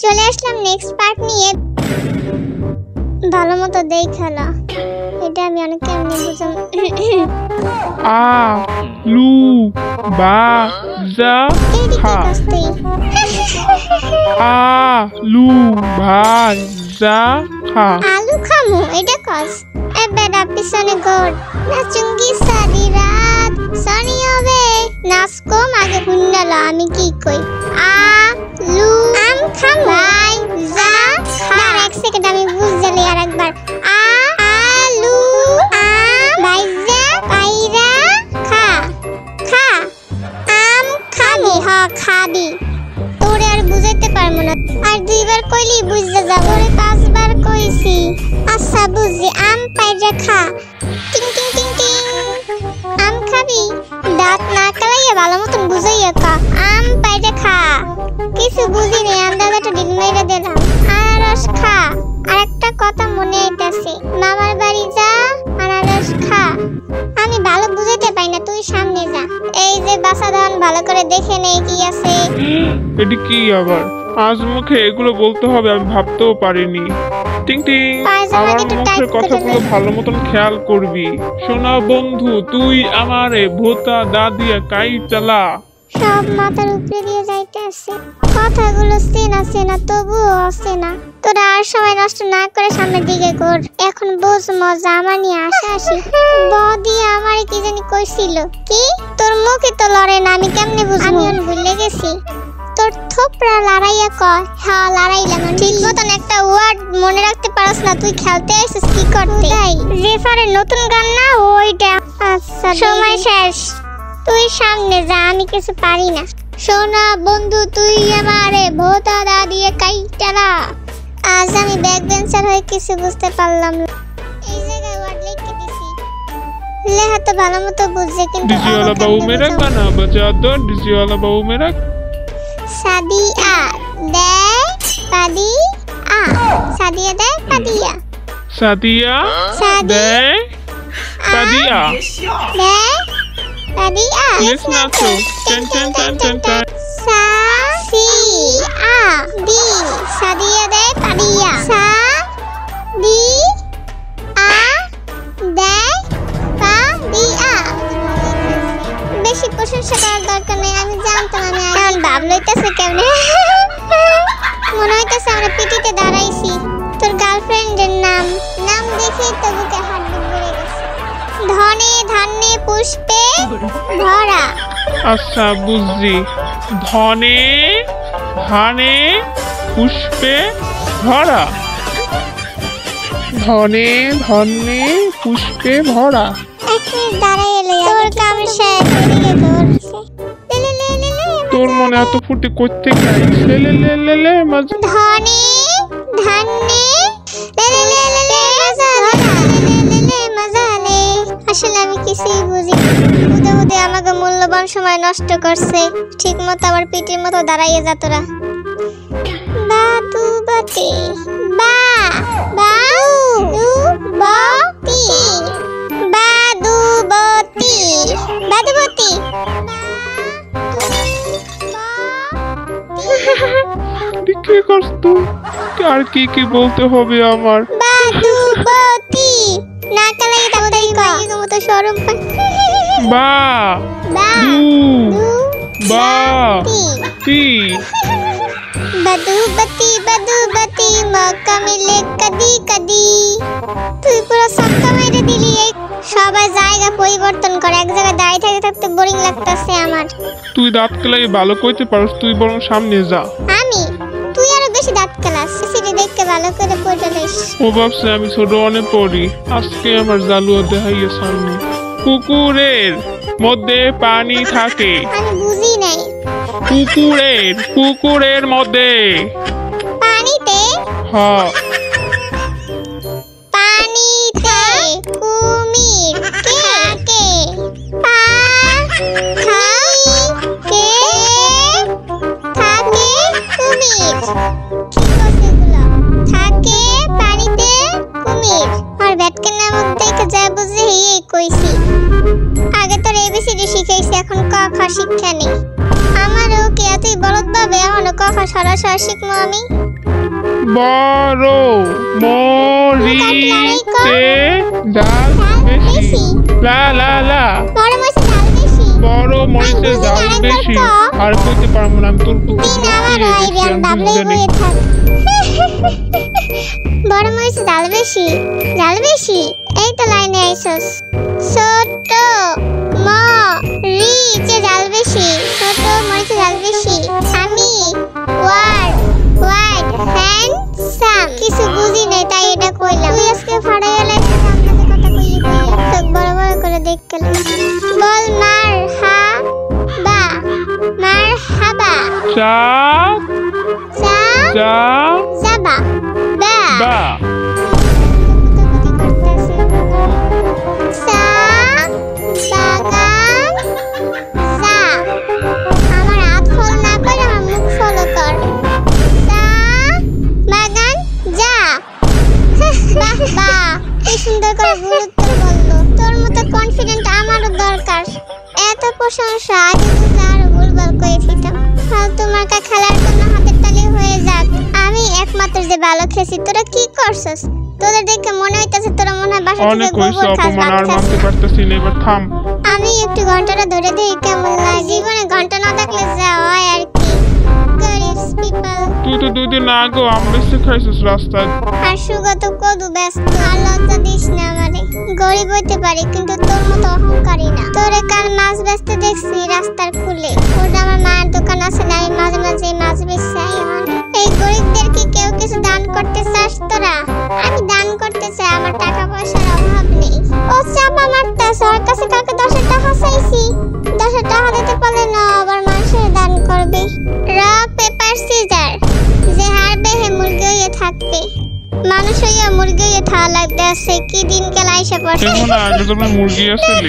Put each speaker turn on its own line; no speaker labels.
চলে আসলাম next part নিয়ে। ভালো মতো দেখালা, এটা আমি অনেক কেমনি বুঝলাম।
আ লু বা যা খা। আ লু বা যা খা।
আলু খামু এটা কস। এ বেডা পিছনে গোড নাচুঙ্গি সারি রাত সানি হবে। নাচ কম আগে হুন্ডালো আমি কি কই। আলু আম খামু ভাই যা খা। এক সেকেন্ড আমি বুঝালি আরেকবার। আলু আম ভাই যা পাইরা খা। খা আম খাবি হ্যাঁ খাবি। তোরে আর বুঝাইতে পারবো না, আর দুইবার কইলি বুঝতে যাবো। ওরে 5 বার কইছি। আচ্ছা বুঝছি, আম পাইরা খা। টিং টিং টিং টিং। আম খাবি, দাঁত না কালাইয়া ভালো মতন বুঝাইয়া খা। আম পাইরা খা। কিছু বুঝি নি, আন্দাজটা ডিল মাইরা দিলাম। আনারস খা। আর একটা কথা মনে আইতাছে, মামার বাড়ি যা আনারস খা। আমি ভালো বুঝাইতে পাই না, তুই সামনে যা। এই যে বাসাদান ভালো করে দেখে নেই কি আছে।
এটি কি আবার? আজ মুখে এগুলো বলতে হবে আমি ভাবতেও পারিনি। টিং টিং, আমার মুখের কথাগুলো ভালো মতন খেয়াল করবি। সোনা বন্ধু তুই আমারে ভোতা দাদিয়া কাইটালা।
সব মাথার উপরে দিয়ে যাইতে আছে, কথাগুলো চেনা চেনা তবুও অচেনা। তোরা আর সময় নষ্ট না করে সামনের দিকে কর। এখন বোঝ মজা আমার নিয়ে আসি। বদি আমারে কি জানি কইছিল, কি তোর মুখে তো লড়ে না, আমি কেমনে বুঝবো? আমি ভুলে গেছি। তোর থোপড়া লড়াইয়া কয়। হ্যাঁ লড়াইলাম। ঠিক মতন একটা ওয়ার্ড মনে রাখতে পারছ না, তুই খেলতে আসিস কি করতে? রেফারের নতুন গান না ওইটা। আচ্ছা সময় শেষ, তুই সামনে যা, আমি কিছু পারি না। সোনা বন্ধু তুই আমারে ভোতা দাদিয়ে কাইটালা। আজ আমি ব্যাক বেঞ্চার হয়ে কিছু বুঝতে পারলাম না। এই জায়গায় ওয়ার্ড লিখে দিছি, লেখা তো ভালো মতো বুঝছে কিন্তু
डीजे वाला बाबू मेरा गाना बजा दो। डीजे वाला बाबू मेरा
সাদিয়া দে পাদিয়া। সাদিয়া দে পাদিয়া।
सादिया दे पादिया।
দে পাদিয়া।
Let's nacho ten ten ten ten ten.
সা সি আ দি সাদিয়া দে পাদিয়া। সা দি আ দে পাদিয়া। বেশি প্রশংসা করার দরকার নেই, আমি জানতাম। আমি এখন ভাব লইতেছে কেমনে, মনে হইতেছে আমরা পিটিতে দাঁড়াইছি। তোর গার্লফ্রেন্ডের নাম দেখে তো বুকে হার্টবিট বেড়ে গেছে। ধনে ধান্যে পুষ্পে ভরা।
আচ্ছা বুঝছি, ধনে ধানে পুষ্পে ভরা। ধনে ধনে পুষ্পে ভরা।
এক মিনিট দাঁড়াই এলে তোর কাম শেষ।
তোর মনে এত ফুটে করতে চাই। লে লে লে লে লে মজা।
ধনে ধান্যে লে লে লে লে লে মজা লে মজা লে। আসলে আমি কিছুই বুঝি না। বুঝে বুঝে আমাকে মূল্যবান সময় নষ্ট করছে। ঠিক মতো আবার পিটির মতো দাঁড়াইয়ে যা তোরা। বাদু বাতি বা বাদু বতি বাদু বতি বাদু বতি।
কি করছ তুই? আর কি কি বলতে হবে আমার?
বাদুবতী না কালাই তাড়াতাড়ি কই কি মতো শরম পায়।
বা দু বা তি
বাদুবতী মক্কা মিলে কদি কদি। তুই পুরো সক্কা মেরে দিলি। সবাই জায়গা পরিবর্তন করে, এক জায়গায় দাঁড়িয়ে থাকতে থাকতে বোরিং লাগতেছে আমার।
তুই দাঁত কেলাই ভালো কইতে পারস, তুই বরং সামনে যা।
আমি তুই আরো বেশি দাঁত কেলাস। সিসিটি দেখতে ভালো করে পড়লিস।
ও ভাবছে আমি ছোট অনেক পড়ি। আজকে আমার জালুয়া দেখাইয়ে সামনে। পুকুরের মধ্যে পানি থাকে।
আমি বুঝি নাই।
পুকুরের মধ্যে
পানিতে
হ্যাঁ
পানিতে কুমির কে পা থাকে কুমির। কি কইছে এগুলো? থাকে পানিতে কুমির। আর ব্যাটকে নামক দেখে যা বুঝে এই কইছি। আগে তোর এবিসিডি শিখাইছি, এখন ক খ শিক্ষা নেই। আমারও কি এত তুই বলদ ভাবে এখনো কথা সরাসরি শিখবো আমি।
বড় মরিচে ডাল বেশি। লা লা লা।
বড় মরিচে ডাল বেশি।
বড় মরিচে ডাল বেশি। আর কইতে পারবো না আমি তোর
দিন আমার আইডিয়া ডাবলেই বইয়ে থাক। বড় মরিচে ডাল বেশি। ডাল বেশি। এই তো লাইনে আইছস। ছোট মরিচে ডাল বেশি। ছোট মরিচে ডাল বেশি। আমি হোয়াইট হ্যান্ডসাম কিছু বুঝি নাই তাই এটা কইলাম। তুই আজকে ফাড়াইয়া লাগছে সামনে কথা কইলি চোখ বড় বড় করে দেখ গেল। বল মারহাবা
চা
যাবা
বা
আমার হাত ফল না করে আমার মুখ ফলো কর। বাগান যা। বাহ কি সুন্দর করে গুরুত্ব বললো। তোর মতো কনফিডেন্ট আমারও দরকার। এত প্রশংসা আগে বুঝলে আরো ভুলভাল করে ফিতাম। ফালতু মার্কা খেলার জন্য হাতের তালি হয়ে যাক। আমি একমাত্র যে ভালো খেয়েছি। তোরা কি করছস? তোদের দেখে মনে হইতাছে তোরা মনে হয় বাসা থেকে গোবর খাস।
মানতে পারতেছি না, এবার থাম।
আমি একটু ঘন্টাটা ধরে দেই কেমন লাগে। জীবনে ঘন্টা না থাকলে যা হয় আর কি। গরিব পিপল।
তুই তো 2 দিন আগে আমবেশি খাইছিস রাস্তায়।
আর সুগত কদু ব্যস্ত। আর লজ্জা দিস না আমারে। গরিব হইতে পারি কিন্তু তোর মতো অহংকারী না। তোরে কাল মাছ বেচতে দেখছি রাস্তার কুলে। ওটা আমার মায়ের দোকান আছে না, আমি মাঝে মাঝে মাছ বেচছি। এই গরিবদের কি কেউ কিছু দান করতে চাস তোরা? আমি দান করতে চাই, আমার টাকা পয়সার অভাব নেই। ও চাপা মারতাছ। ওর কাছে কালকে 10 টাকা চাইছি। 10 টাকা দিতে পারলে না আবার মানুষের দান করবে। Rock paper scissor. যে হারবে হে মুরগি হয়ে থাকবে। মানুষ হইয়া মুরগি হয়ে থাকা লাগবে আছে। কি দিন কাল আইসা পড়ছে।
মুরগি আসলে